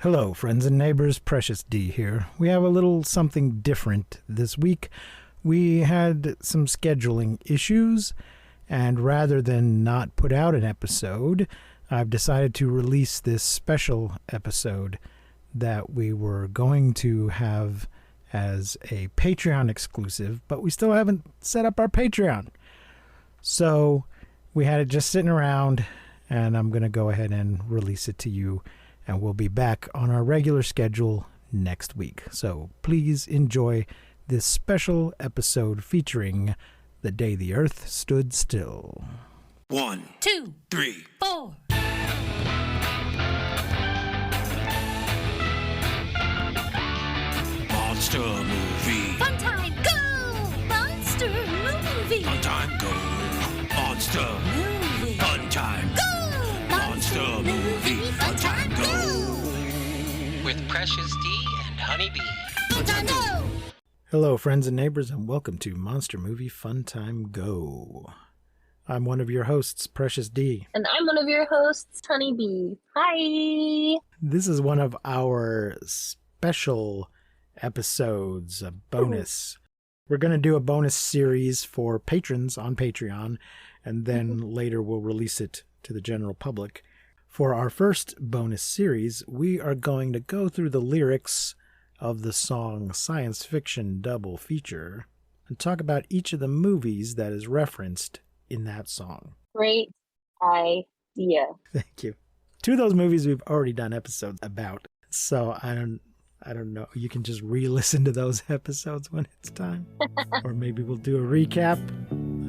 Hello, friends and neighbors. Precious D here. We have a little something different this week. We had some scheduling issues, and rather than not put out an episode, I've decided to release this special episode that we were going to have as a Patreon exclusive, but we still haven't set up our Patreon. So we had it just sitting around, and I'm going to go ahead and release it to you. And we'll be back on our regular schedule next week. So please enjoy this special episode featuring The Day the Earth Stood Still. 1, 2, 3, 4. Monster movie. Fun time, go! Monster movie. Fun time, go. Monster. Movie. Fun time. Go! Monster movie. Fun time, go. With Precious D and Honeybee. Fun time, go! Hello, friends and neighbors, and welcome to Monster Movie Fun Time Go. I'm one of your hosts, Precious D. And I'm one of your hosts, Honeybee. Hi! This is one of our special episodes, a bonus. We're going to do a bonus series for patrons on Patreon, and then later we'll release it to the general public. For our first bonus series, we are going to go through the lyrics of the song Science Fiction Double Feature and talk about each of the movies that is referenced in that song. Great idea. Thank you. Two of those movies we've already done episodes about, so I don't know. You can just re-listen to those episodes when it's time. Or maybe we'll do a recap.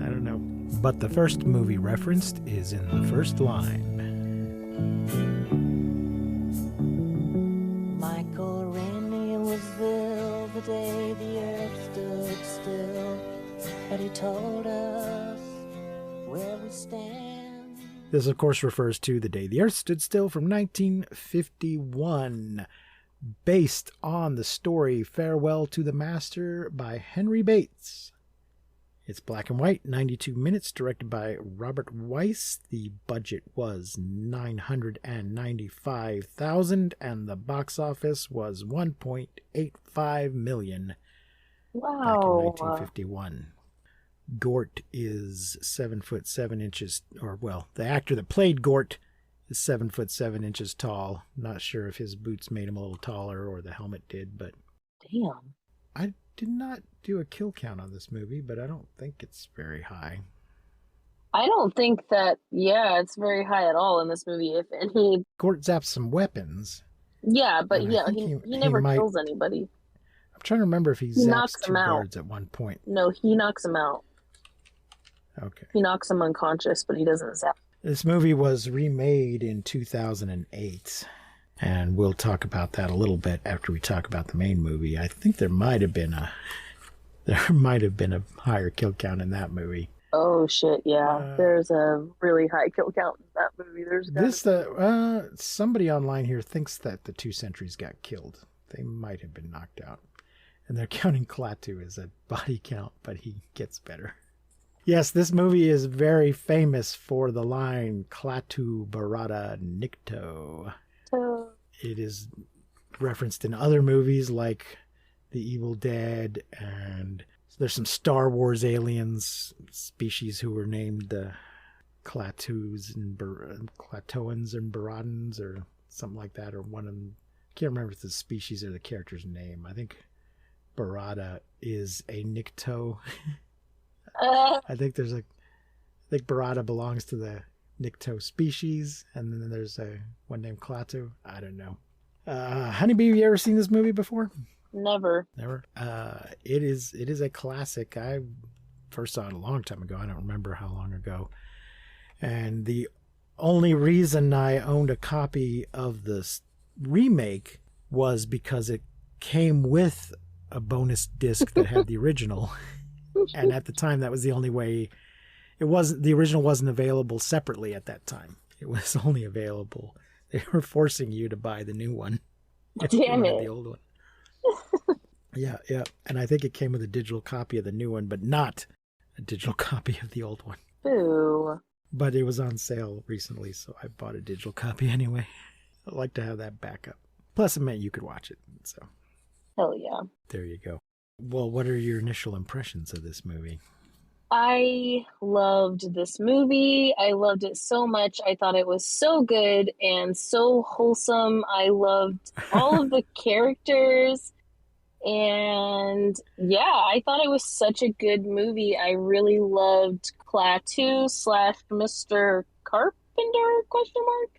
I don't know. But the first movie referenced is in the first line. Michael Rennie was there the day the earth stood still, but he told us where we stand. This, of course, refers to The Day the Earth Stood Still from 1951, based on the story Farewell to the Master by Henry Bates. It's black and white, 92 minutes, directed by Robert Weiss. The budget was $995,000, and the box office was $1.85 million back in Wow. 1951. Gort is 7'7" or well, the actor that played Gort is 7'7" tall. Not sure if his boots made him a little taller or the helmet did, but Damn. I did not do a kill count on this movie, but I don't think it's very high. I don't think that, it's very high at all in this movie, if any. Gort zaps some weapons. Yeah, but And I think he he never might- kills anybody. I'm trying to remember if he He zaps knocks two them out. guards at one point. No, he knocks him out. Okay. He knocks him unconscious, but he doesn't zap. This movie was remade in 2008, and we'll talk about that a little bit after we talk about the main movie. I think there might have been a higher kill count in that movie. Oh, shit, yeah. There's a really high kill count in that movie. Somebody online here thinks that the two sentries got killed. They might have been knocked out. And they're counting Klaatu as a body count, but he gets better. Yes, this movie is very famous for the line Klaatu Barada Nikto. It is referenced in other movies like The Evil Dead, and there's some Star Wars aliens species who were named Klaatu's and Klaatoans and Baradans or something like that, or one of them. I can't remember if it's the species or the character's name. I think Barada is a Nikto. I think Barada belongs to the Nikto species, and then there's one named Klaatu. I don't know. Honeybee, have you ever seen this movie before? Never. Never. It is a classic. I first saw it a long time ago. I don't remember how long ago. And the only reason I owned a copy of this remake was because it came with a bonus disc that had the original. And at the time, that was the only way. The original wasn't available separately at that time. It was only available. They were forcing you to buy the new one. Damn The it. old one. Yeah. And I think it came with a digital copy of the new one, but not a digital copy of the old one. Ooh. But it was on sale recently, so I bought a digital copy anyway. I like to have that backup. Plus, it meant you could watch it. So Hell yeah. there you go. Well, what are your initial impressions of this movie? I loved this movie. I loved it so much. I thought it was so good and so wholesome. I loved all of the characters. And yeah, I thought it was such a good movie. I really loved Klaatu / Mr. Carpenter, question mark?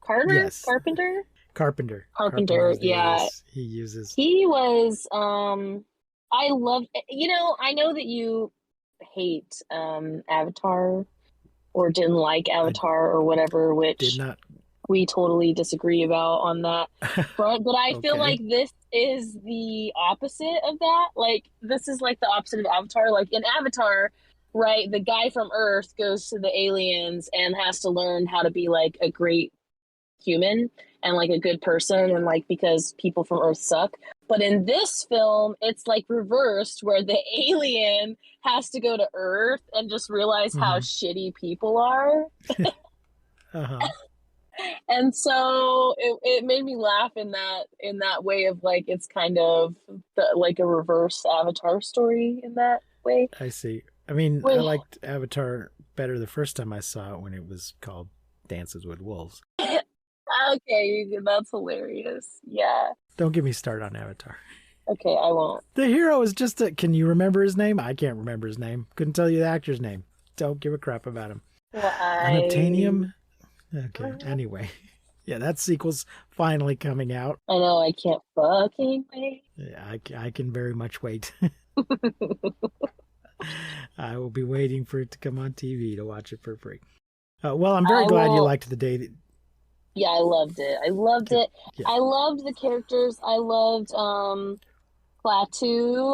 Carter? Yes. Carpenter? Carpenter. Carpenter, is the yeah. alias he uses. He was, I love, I know that you hate Avatar or didn't like Avatar or whatever, which Did not. we totally disagree about on that front, but I feel Okay. like this is the opposite of that. Like, this is like the opposite of Avatar. Like, in Avatar, right, the guy from Earth goes to the aliens and has to learn how to be like a great human and like a good person, and like, because people from Earth suck. But in this film, it's like reversed, where the alien has to go to Earth and just realize how shitty people are. Uh-huh. And so it made me laugh in that way of like, it's kind of like a reverse Avatar story in that way. I see. I mean, Wait. I liked Avatar better the first time I saw it when it was called Dances with Wolves. Okay, that's hilarious. Yeah. Don't get me started on Avatar. Okay, I won't. The hero is just a... Can you remember his name? I can't remember his name. Couldn't tell you the actor's name. Don't give a crap about him. Why? Unobtainium? Okay, anyway. Yeah, that sequel's finally coming out. I know, I can't fucking wait. Yeah, I can very much wait. I will be waiting for it to come on TV to watch it for free. Well, I'm very glad you liked the day that... Yeah, I loved it. I loved it. Yeah. I loved the characters. I loved Klaatu.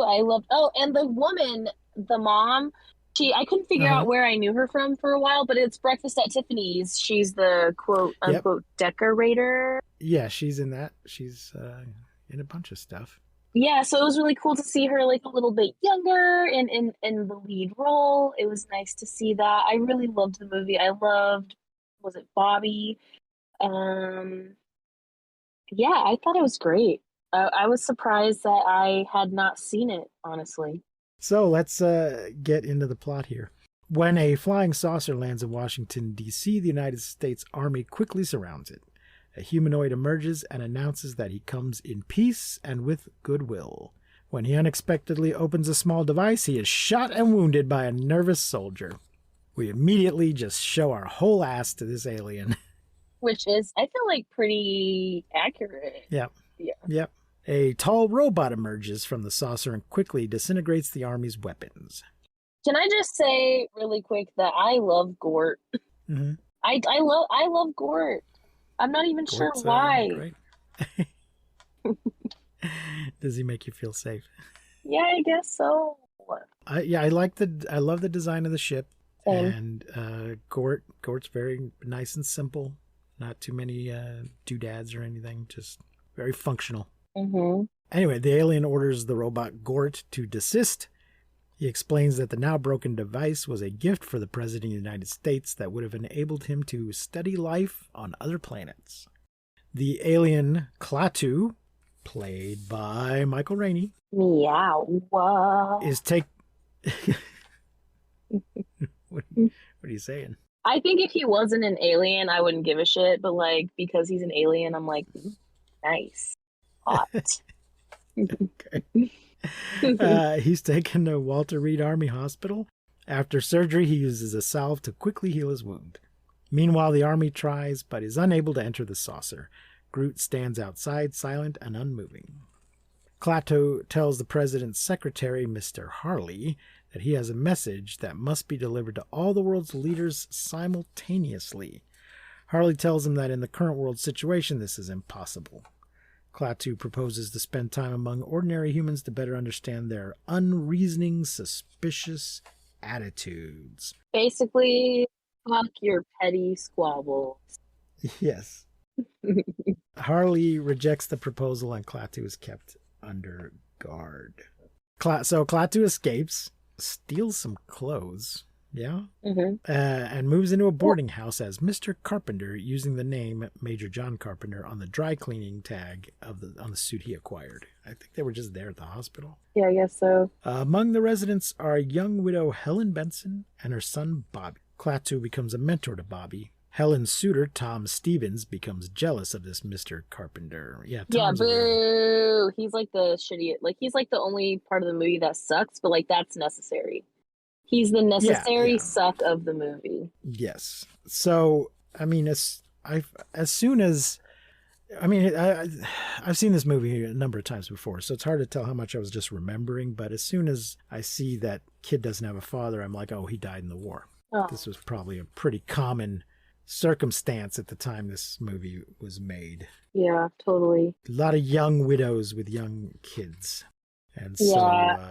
I loved and the woman, the mom. I couldn't figure out where I knew her from for a while, but it's Breakfast at Tiffany's. She's the quote unquote decorator. Yeah, she's in that. She's in a bunch of stuff. Yeah, so it was really cool to see her like a little bit younger in the lead role. It was nice to see that. I really loved the movie. I loved, was it Bobby? Yeah, I thought it was great. I was surprised that I had not seen it, honestly. So let's get into the plot here. When a flying saucer lands in Washington, D.C., the United States Army quickly surrounds it. A humanoid emerges and announces that he comes in peace and with goodwill. When he unexpectedly opens a small device, he is shot and wounded by a nervous soldier. We immediately just show our whole ass to this alien. Which is, I feel like, pretty accurate. Yep. Yeah. Yep. A tall robot emerges from the saucer and quickly disintegrates the Army's weapons. Can I just say really quick that I love Gort? Mm-hmm. I love Gort. I'm not even sure Gort's, why. Great. Does he make you feel safe? Yeah, I guess so. I love the design of the ship. Same. And Gort's very nice and simple. Not too many doodads or anything. Just very functional. Mm-hmm. Anyway, the alien orders the robot Gort to desist. He explains that the now broken device was a gift for the President of the United States that would have enabled him to study life on other planets. The alien Klaatu, played by Michael Rainey, Meow. Wow. is What are you saying? I think if he wasn't an alien, I wouldn't give a shit. But like, because he's an alien, I'm like, nice, hot. Okay. He's taken to Walter Reed Army Hospital. After surgery, he uses a salve to quickly heal his wound. Meanwhile, the Army tries, but is unable to enter the saucer. Groot stands outside, silent and unmoving. Klaatu tells the President's secretary, Mr. Harley, that he has a message that must be delivered to all the world's leaders simultaneously. Harley tells him that in the current world situation, this is impossible. Klaatu proposes to spend time among ordinary humans to better understand their unreasoning, suspicious attitudes. Basically, fuck your petty squabbles. Yes. Harley rejects the proposal and Klaatu is kept under guard. So Klaatu escapes, steals some clothes, Yeah. Hmm. And moves into a boarding house as Mr. Carpenter, using the name Major John Carpenter on the dry cleaning tag on the suit he acquired. I think they were just there at the hospital. Yeah, I guess so. Among the residents are young widow Helen Benson and her son Bobby. Klaatu becomes a mentor to Bobby. Helen's suitor, Tom Stevens, becomes jealous of this Mr. Carpenter. Yeah, Tom's a real- boo. He's like the shitty, like he's like the only part of the movie that sucks, but like that's necessary. He's the necessary yeah. suck of the movie. Yes. So, I mean, I've seen this movie a number of times before, so it's hard to tell how much I was just remembering. But as soon as I see that kid doesn't have a father, I'm like, oh, he died in the war. Oh. This was probably a pretty common circumstance at the time this movie was made. Yeah, totally. A lot of young widows with young kids. And so,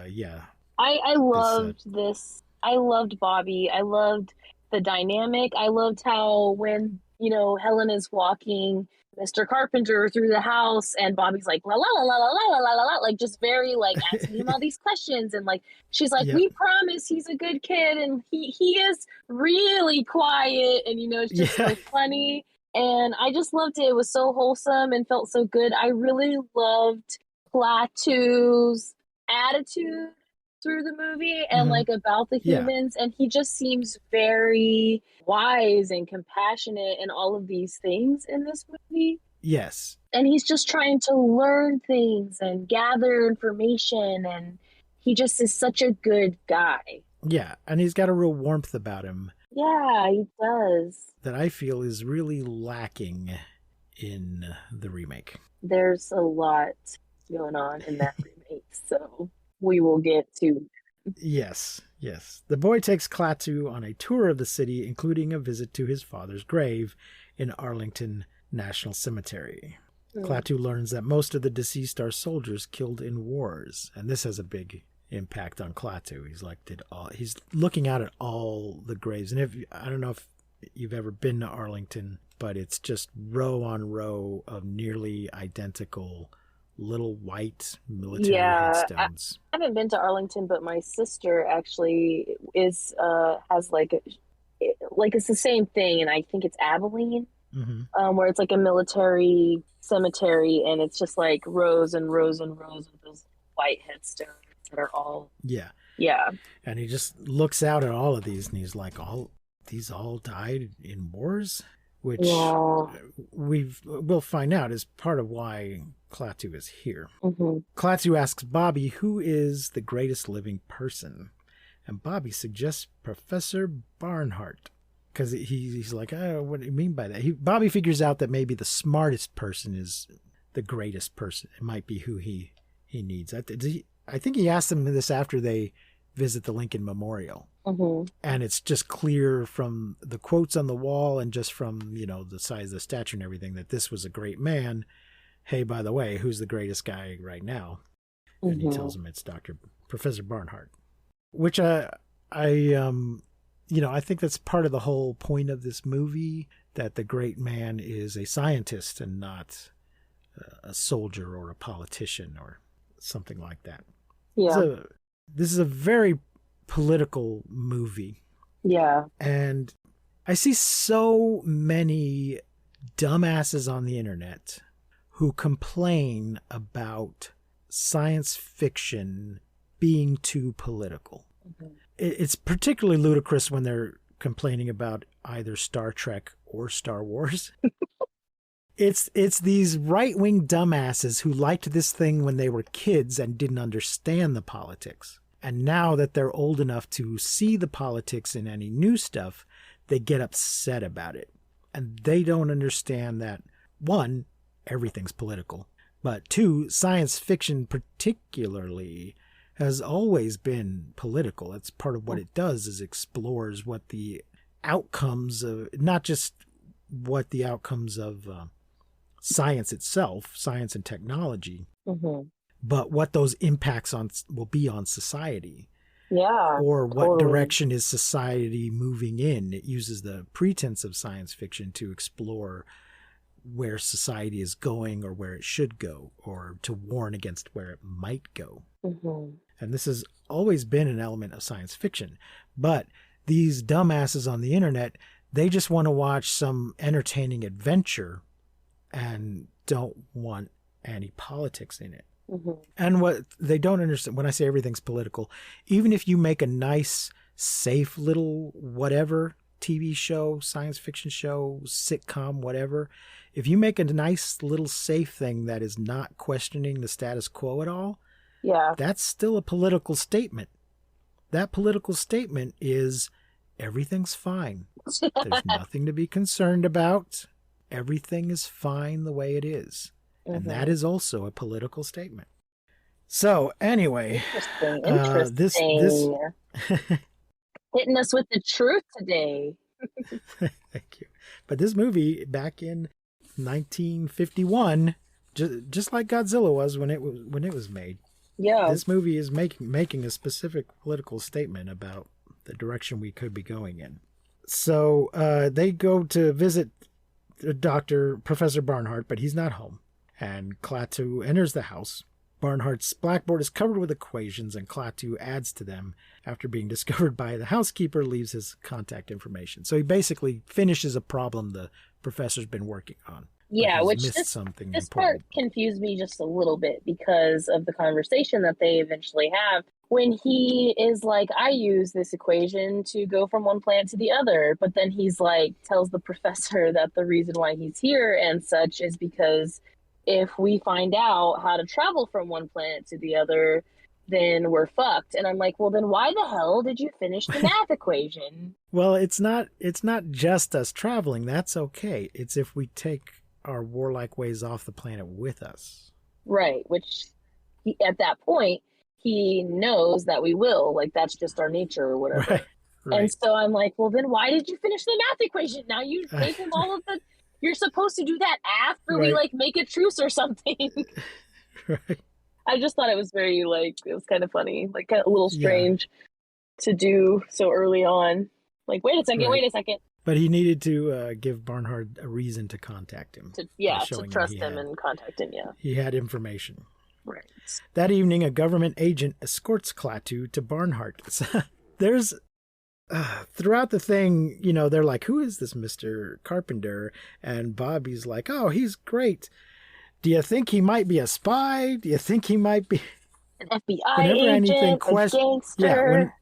Yeah. I loved this. I loved Bobby. I loved the dynamic. I loved how when, Helen is walking Mr. Carpenter through the house and Bobby's like, la la la la la la la la la, like just very like asking him all these questions. And like, she's like, we promise he's a good kid. And he is really quiet. And, it's just so funny. And I just loved it. It was so wholesome and felt so good. I really loved Klaatu's attitude through the movie and like about the humans, and he just seems very wise and compassionate and all of these things in this movie. Yes. And he's just trying to learn things and gather information, and he just is such a good guy. Yeah, and he's got a real warmth about him. Yeah, he does. That I feel is really lacking in the remake. There's a lot going on in that remake, so we will get to. Yes. The boy takes Klaatu on a tour of the city, including a visit to his father's grave in Arlington National Cemetery. Klaatu learns that most of the deceased are soldiers killed in wars, and this has a big impact on Klaatu. He's looking out at all the graves, and I don't know if you've ever been to Arlington, but it's just row on row of nearly identical little white military headstones. I haven't been to Arlington, but my sister actually has it's the same thing, and I think it's Abilene, where it's like a military cemetery, and it's just like rows and rows and rows of those white headstones that are all and he just looks out at all of these, and he's like, these all died in wars, which we'll find out is part of why Klaatu is here. Klaatu asks Bobby who is the greatest living person, and Bobby suggests Professor Barnhart, because he's like, what do you mean by that? Bobby figures out that maybe the smartest person is the greatest person. It might be who he needs. I think he asked them this after they visit the Lincoln Memorial. And it's just clear from the quotes on the wall and just from, the size of the statue and everything that this was a great man. Hey, by the way, who's the greatest guy right now? And he tells him it's Professor Barnhart, which I think that's part of the whole point of this movie, that the great man is a scientist and not a soldier or a politician or something like that. Yeah. So this is a very political movie. Yeah. And I see so many dumbasses on the internet who complain about science fiction being too political. It's particularly ludicrous when they're complaining about either Star Trek or Star Wars. It's these right-wing dumbasses who liked this thing when they were kids and didn't understand the politics. And now that they're old enough to see the politics in any new stuff, they get upset about it. And they don't understand that, one, everything's political, but two, science fiction particularly has always been political. It's part of what it does, is explores what the outcomes of, not just what the outcomes of science itself, science and technology, but what those impacts will be on society. Yeah. Or what direction is society moving in. It uses the pretense of science fiction to explore where society is going or where it should go, or to warn against where it might go. And this has always been an element of science fiction, but these dumbasses on the internet, they just want to watch some entertaining adventure and don't want any politics in it. And what they don't understand, when I say everything's political, even if you make a nice, safe little whatever TV show, science fiction show, sitcom, whatever, if you make a nice little safe thing that is not questioning the status quo at all, that's still a political statement. That political statement is everything's fine. There's nothing to be concerned about. Everything is fine the way it is. And that is also a political statement. So anyway, Interesting. This Hitting us with the truth today. Thank you. But this movie back in 1951, just like Godzilla was when it was made. Yeah. This movie is making a specific political statement about the direction we could be going in. So they go to visit Professor Barnhart, but he's not home. And Klaatu enters the house. Barnhart's blackboard is covered with equations, and Klaatu adds to them. After being discovered by the housekeeper, leaves his contact information. So he basically finishes a problem the professor's been working on. Yeah, which this part confused me just a little bit because of the conversation that they eventually have when he is like, I use this equation to go from one planet to the other. But then he's like, tells the professor that the reason why he's here and such is because if we find out how to travel from one planet to the other, then we're fucked. And I'm like, well, then why the hell did you finish the math equation? Well, it's not just us traveling. That's okay. It's if we take our warlike ways off the planet with us. Right, which at that point, he knows that we will. Like, that's just our nature or whatever. Right. And so I'm like, well, then why did you finish the math equation? Now you gave him all of the... You're supposed to do that after we, like, make a truce or something. Right. I just thought it was very, like, it was kind of funny. Like, a little strange to do so early on. Like, wait a second. But he needed to give Barnhart a reason to contact him. To trust him and contact him, He had information. Right. That evening, a government agent escorts Klaatu to Barnhart. There's... throughout the thing, you know, they're like, who is this Mr. Carpenter? And Bobby's like, oh, he's great. Do you think he might be a spy? Do you think he might be... An FBI agent, a gangster?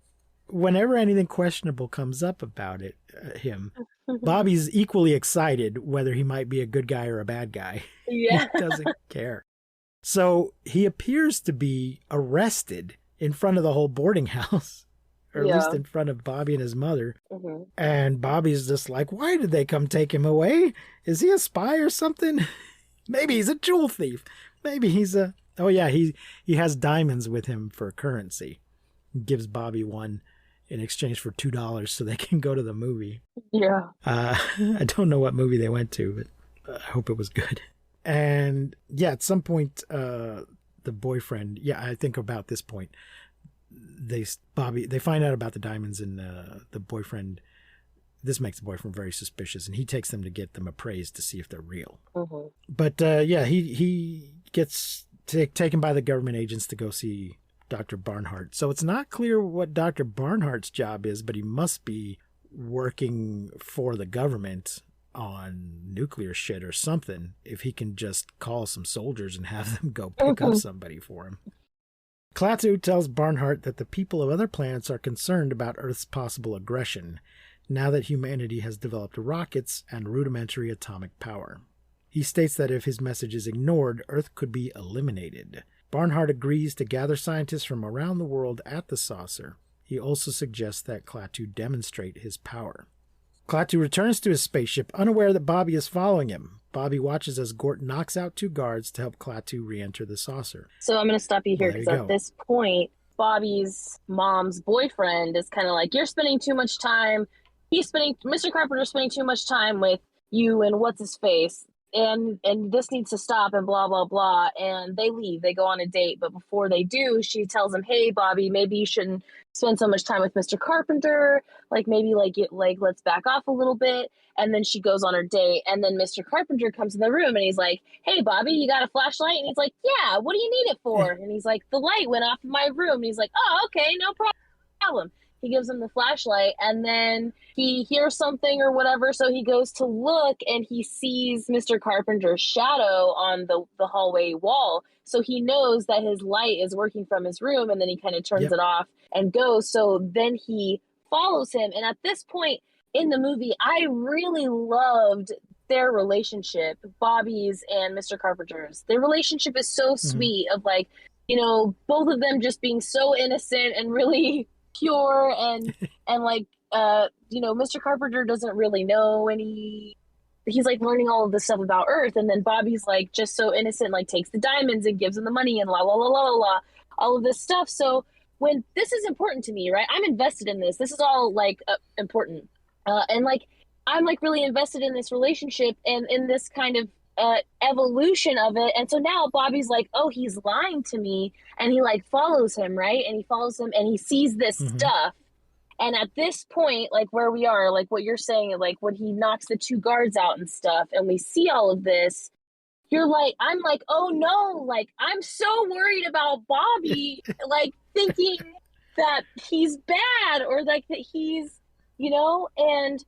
Whenever anything questionable comes up about him, Bobby's equally excited whether he might be a good guy or a bad guy. Yeah. He doesn't care. So he appears to be arrested in front of the whole boarding house, or at least in front of Bobby and his mother. And Bobby's just like, why did they come take him away? Is he a spy or something? Maybe he's a jewel thief. Maybe he's a... Oh, yeah, he has diamonds with him for currency. He gives Bobby one in exchange for $2 so they can go to the movie. Yeah. I don't know what movie they went to, but I hope it was good. And, yeah, at some point, the boyfriend... Yeah, I think about this point. They find out about the diamonds, and the boyfriend... This makes the boyfriend very suspicious, and he takes them to get them appraised to see if they're real. But, he gets taken by the government agents to go see Dr. Barnhart. So it's not clear what Dr. Barnhart's job is, but he must be working for the government on nuclear shit or something, if he can just call some soldiers and have them go pick up somebody for him. Klaatu tells Barnhart that the people of other planets are concerned about Earth's possible aggression, now that humanity has developed rockets and rudimentary atomic power. He states that if his message is ignored, Earth could be eliminated. Barnhart agrees to gather scientists from around the world at the saucer. He also suggests that Klaatu demonstrate his power. Klaatu returns to his spaceship, unaware that Bobby is following him. Bobby watches as Gort knocks out 2 guards to help Klaatu re-enter the saucer. So I'm going to stop you here, because at this point, Bobby's mom's boyfriend is kind of like, you're spending too much time... Mr. Carpenter's spending too much time with you and what's-his-face, and this needs to stop, and blah, blah, blah. And they leave. They go on a date. But before they do, she tells him, hey, Bobby, maybe you shouldn't spend so much time with Mr. Carpenter. Like, maybe, let's back off a little bit. And then she goes on her date. And then Mr. Carpenter comes in the room, and he's like, hey, Bobby, you got a flashlight? And he's like, yeah, what do you need it for? And he's like, the light went off in my room. And he's like, oh, okay, no problem. He gives him the flashlight, and then he hears something or whatever, so he goes to look, and he sees Mr. Carpenter's shadow on the hallway wall. So he knows that his light is working from his room, and then he kind of turns it off and goes. So then he follows him, and at this point in the movie, I really loved their relationship, Bobby's and Mr. Carpenter's. Their relationship is so sweet, of like, you know, both of them just being so innocent and really pure, and like, you know, Mr. Carpenter doesn't really know he's like learning all of this stuff about Earth, and then Bobby's like just so innocent, like takes the diamonds and gives him the money and la la la la la, all of this stuff. So when this is important to me, right, I'm invested in this. This is all like important, and like I'm like really invested in this relationship and in this kind of evolution of it. And so now Bobby's like, oh, he's lying to me, and he like follows him, right? And he follows him, and he sees this stuff. And at this point, like where we are, like what you're saying, like when he knocks the 2 guards out and stuff, and we see all of this, you're like, I'm like, oh no, like I'm so worried about Bobby, like thinking that he's bad or like that he's, you know, and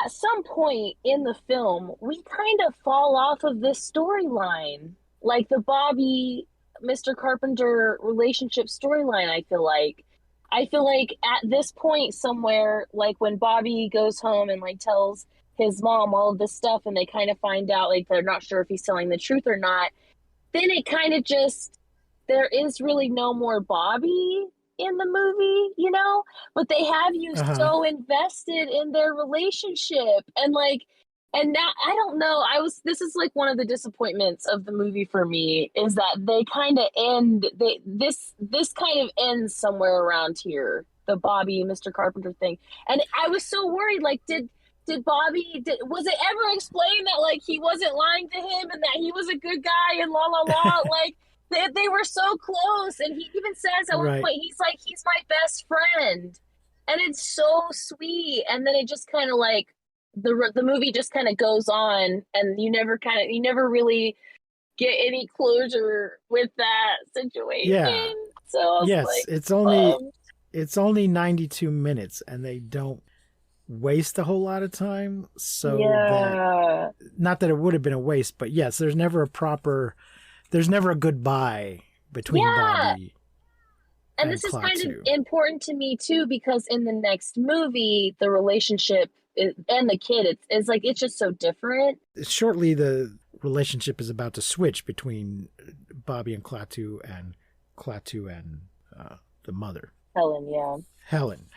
at some point in the film, we kind of fall off of this storyline, like the Bobby, Mr. Carpenter relationship storyline. I feel like at this point somewhere, like when Bobby goes home and like tells his mom all of this stuff, and they kind of find out like they're not sure if he's telling the truth or not, then it kind of just, there is really no more Bobby in the movie, you know, but they have you so invested in their relationship, and like, and now I don't know, this is like one of the disappointments of the movie for me, is that they kind of end, this kind of ends somewhere around here, the Bobby Mr. Carpenter thing. And I was so worried, like did Bobby, was it ever explained that like he wasn't lying to him and that he was a good guy and la la la, like they were so close, and he even says at one point, he's like, he's my best friend, and it's so sweet. And then it just kind of like the movie just kind of goes on, and you never really get any closure with that situation. Yeah. So yes, like, it's only 92 minutes, and they don't waste a whole lot of time. So that, not that it would have been a waste, but yes, there's never a goodbye between Bobby and this is kind of important to me too, because in the next movie, the relationship and the kid, it's like, it's just so different. Shortly, the relationship is about to switch between Bobby and Klaatu and the mother. Helen.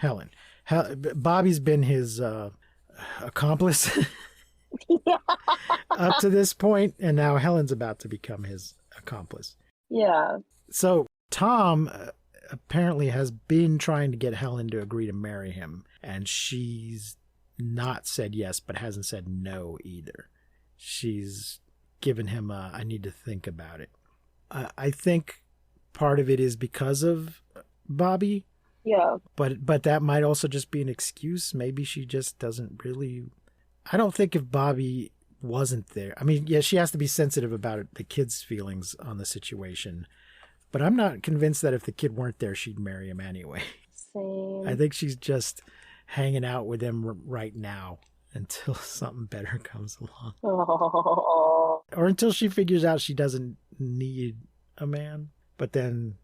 Bobby's been his accomplice up to this point, and now Helen's about to become his accomplice. Yeah. So Tom apparently has been trying to get Helen to agree to marry him, and she's not said yes, but hasn't said no either. She's given him I need to think about it. I think part of it is because of Bobby. Yeah. But that might also just be an excuse. Maybe she just doesn't really... I don't think if Bobby wasn't there... I mean, yeah, she has to be sensitive about the kid's feelings on the situation. But I'm not convinced that if the kid weren't there, she'd marry him anyway. Same. I think she's just hanging out with him right now until something better comes along. Oh. Or until she figures out she doesn't need a man. But then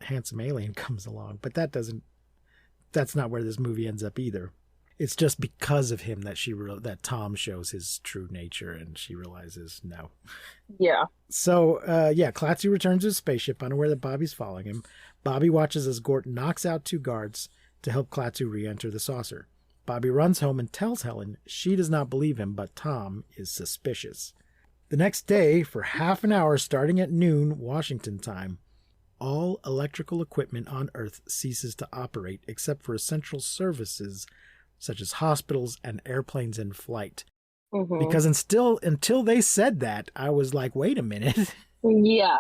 Handsome Alien comes along. But that's not where this movie ends up either. It's just because of him that that Tom shows his true nature, and she realizes no. Yeah. So, Klaatu returns to his spaceship, unaware that Bobby's following him. Bobby watches as Gort knocks out 2 guards to help Klaatu re-enter the saucer. Bobby runs home and tells Helen she does not believe him, but Tom is suspicious. The next day, for half an hour starting at noon Washington time, all electrical equipment on Earth ceases to operate except for essential services such as hospitals and airplanes in flight. Mm-hmm. Because until they said that, I was like, wait a minute. Yeah.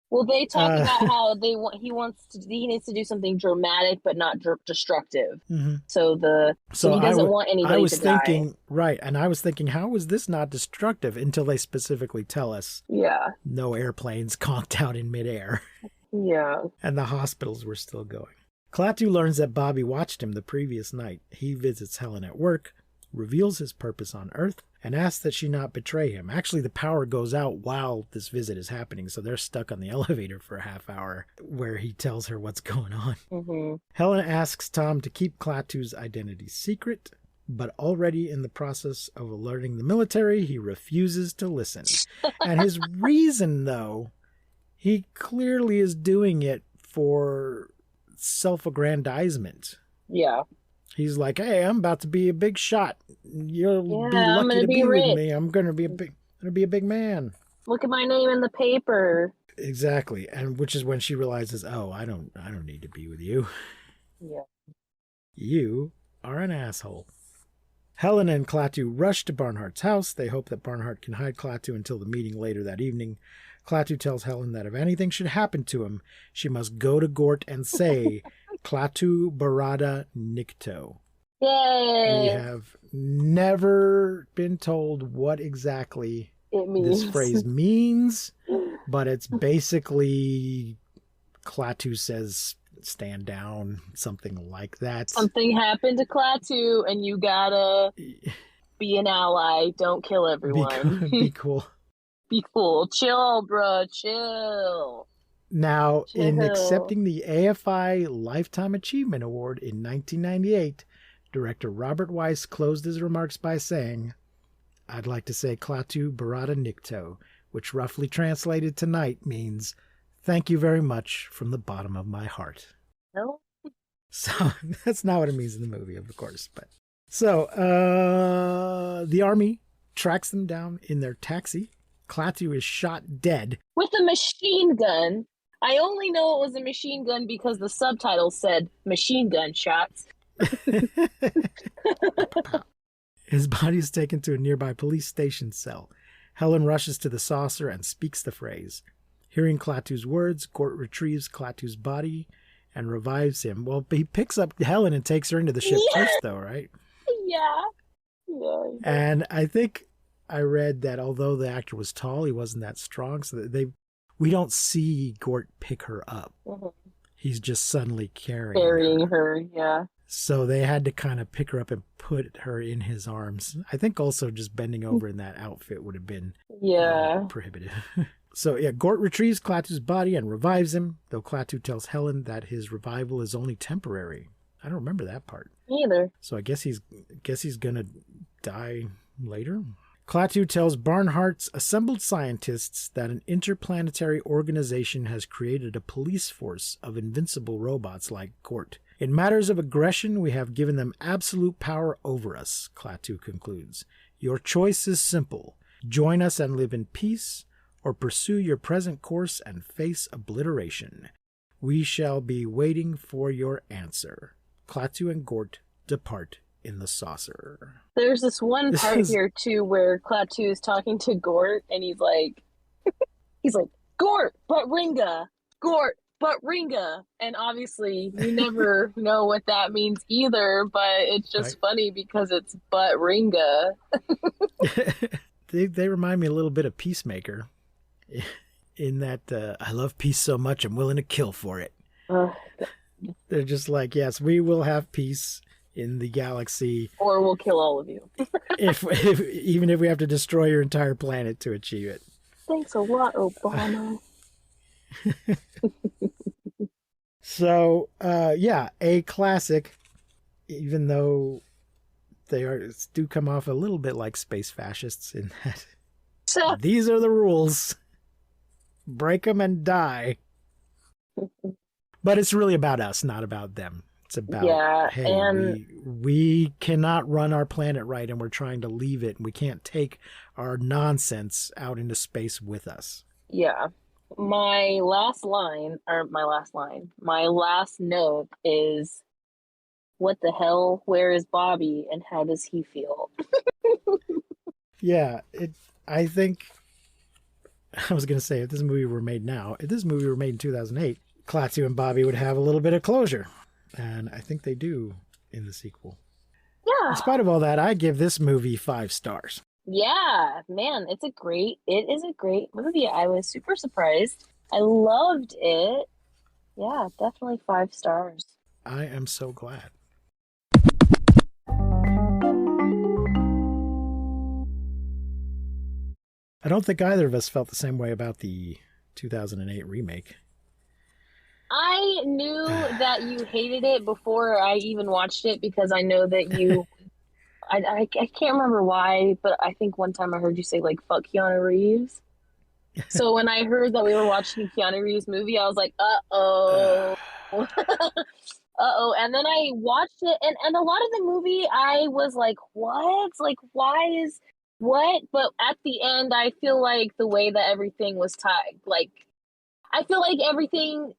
Well, they talk about how he needs to do something dramatic but not destructive. Mm-hmm. So he doesn't want anybody to die. Right, and I was thinking, how is this not destructive until they specifically tell us? Yeah. No airplanes conked out in midair. Yeah. And the hospitals were still going. Klaatu learns that Bobby watched him the previous night. He visits Helen at work, reveals his purpose on Earth, and asks that she not betray him. Actually, the power goes out while this visit is happening, so they're stuck on the elevator for a half hour where he tells her what's going on. Mm-hmm. Helen asks Tom to keep Klaatu's identity secret, but already in the process of alerting the military, he refuses to listen. And his reason, though, he clearly is doing it for self-aggrandizement. Yeah. He's like, hey, I'm about to be a big shot. You'll be I'm lucky gonna to be be rich. with me. I'm gonna be a big man. Look at my name in the paper. Exactly. And which is when she realizes, oh, I don't need to be with you. Yeah. You are an asshole. Helen and Klaatu rush to Barnhart's house. They hope that Barnhart can hide Klaatu until the meeting later that evening. Klaatu tells Helen that if anything should happen to him, she must go to Gort and say, Klaatu Barada Nikto. Yay! We have never been told what exactly It means this phrase means, but it's basically Klaatu says, stand down, something like that. something happened to Klaatu, and you gotta be an ally. Don't kill everyone. Be cool. Be cool. Chill, bruh. Chill. Now, in Chill. accepting the AFI Lifetime Achievement Award in 1998, director Robert Weiss closed his remarks by saying, I'd like to say Klaatu Barada Nikto, which roughly translated tonight means, thank you very much from the bottom of my heart. No? So, that's not what it means in the movie, of course. But so, the army tracks them down in their taxi. Klaatu is shot dead. With a machine gun. I only know it was a machine gun because the subtitles said machine gun shots. His body is taken to a nearby police station cell. Helen rushes to the saucer and speaks the phrase. Hearing Klaatu's words, Gort retrieves Klaatu's body and revives him. Well, he picks up Helen and takes her into the ship Yeah. first, though, right? Yeah. Yeah. And I think I read that although the actor was tall, he wasn't that strong, so that we don't see Gort pick her up. Mhm. He's just suddenly carrying her. Burying her, yeah. So they had to kind of pick her up and put her in his arms. I think also just bending over in that outfit would have been Yeah. prohibitive. So yeah, Gort retrieves Klaatu's body and revives him, though Klaatu tells Helen that his revival is only temporary. I don't remember that part. Neither. So I guess he's gonna die later. Klaatu tells Barnhart's assembled scientists that an interplanetary organization has created a police force of invincible robots like Gort. In matters of aggression, we have given them absolute power over us, Klaatu concludes. Your choice is simple. Join us and live in peace, or pursue your present course and face obliteration. We shall be waiting for your answer. Klaatu and Gort depart in the saucer. There's this one This part is- here too where Klaatu is talking to Gort and he's like Gort, but Ringa, Gort, but Ringa. And obviously you never know what that means either, but it's just Right. funny because it's but Ringa. They remind me a little bit of Peacemaker in that I love peace so much I'm willing to kill for it. Ugh. They're just like, yes, we will have peace in the galaxy Or we'll kill all of you. if even if we have to destroy your entire planet to achieve it. Thanks a lot, Obama. So, yeah, a classic, even though they do come off a little bit like space fascists in that So, these are the rules. Break them and die. But it's really about us, not about them. It's about, Yeah, hey, and- we cannot run our planet right and we're trying to leave it and we can't take our nonsense out into space with us. yeah. My last note is, what the hell? Where is Bobby and how does he feel? Yeah, I think, I was going to say, if this movie were made now, if this movie were made in 2008, Klaatu and Bobby would have a little bit of closure. And I think they do in the sequel. Yeah. In spite of all that, I give this movie 5 stars. Yeah, man, it is a great movie. I was super surprised. I loved it. Yeah, definitely 5 stars. I am so glad. I don't think either of us felt the same way about the 2008 remake. I knew that you hated it before I even watched it because I know that you. I can't remember why, but I think one time I heard you say like "fuck Keanu Reeves." So when I heard that we were watching a Keanu Reeves movie, I was like, "Uh-oh." Uh-oh. And then I watched it, and a lot of the movie, I was like, what? Like, why is what? But at the end, I feel like the way that everything was tied, like, I feel like the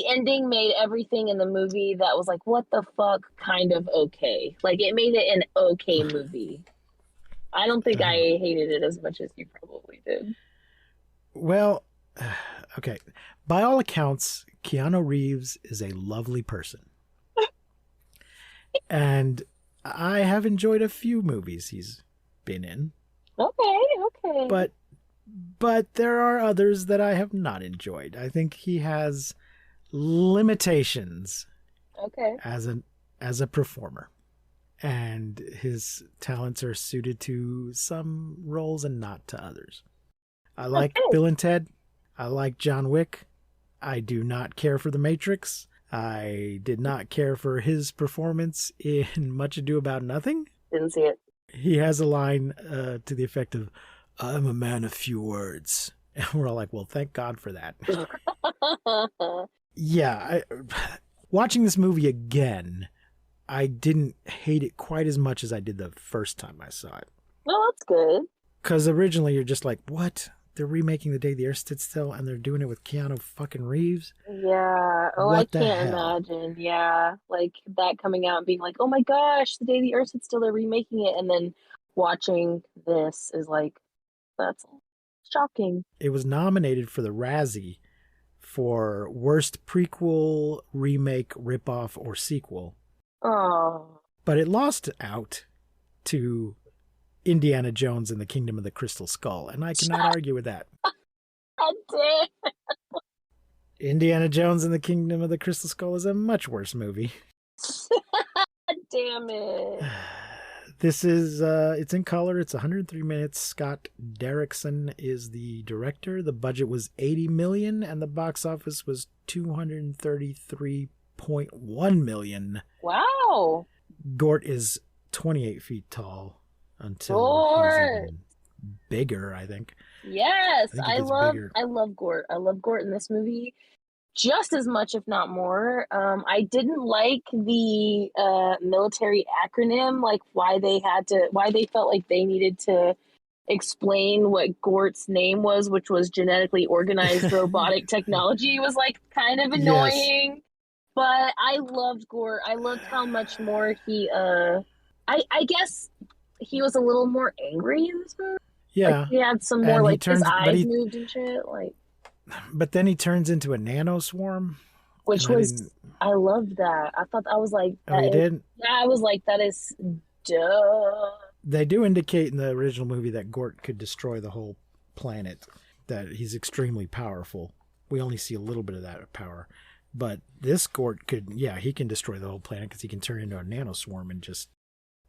ending made everything in the movie that was like, what the fuck, kind of okay. Like, it made it an okay movie. I don't think I hated it as much as you probably did. Well, okay. By all accounts, Keanu Reeves is a lovely person. And I have enjoyed a few movies he's been in. Okay. But there are others that I have not enjoyed. I think he has limitations Okay. as a performer. And his talents are suited to some roles and not to others. I like Bill and Ted. I like John Wick. I do not care for The Matrix. I did not care for his performance in Much Ado About Nothing. Didn't see it. He has a line to the effect of, "I'm a man of few words." And we're all like, well, thank God for that. Yeah. Watching this movie again, I didn't hate it quite as much as I did the first time I saw it. Well, that's good. Because originally you're just like, what? They're remaking The Day the Earth Stood Still and they're doing it with Keanu fucking Reeves? Yeah. Oh, What I the can't hell? imagine. Yeah. Like that coming out and being like, oh my gosh, The Day the Earth Stood Still, they're remaking it. And then watching this is like, that's shocking. It was nominated for the Razzie for Worst Prequel, Remake, Ripoff, or Sequel. Oh. But it lost out to Indiana Jones and the Kingdom of the Crystal Skull, and I cannot argue with that. God damn. Indiana Jones and the Kingdom of the Crystal Skull is a much worse movie. God damn it. This is, it's in color. It's 103 minutes. Scott Derrickson is the director. The budget was $80 million, and the box office was $233.1 million. Wow. Gort is 28 feet tall until Gort. he's even bigger, I think. Yes, I think he gets bigger. I love Gort. I love Gort in this movie just as much, if not more. I didn't like the military acronym, like why they felt like they needed to explain what Gort's name was, which was genetically organized robotic technology, was like kind of annoying. Yes. But I loved Gort. I loved how much more he I guess he was a little more angry in this movie. Yeah. Like he had some more, like, his eyes moved and shit. Like, but then he turns into a nanoswarm. Which was, I loved that. I thought, I was like, oh, you did? Yeah, I was like, that is duh. They do indicate in the original movie that Gort could destroy the whole planet, that he's extremely powerful. We only see a little bit of that power. But this Gort could, yeah, he can destroy the whole planet because he can turn into a nanoswarm and just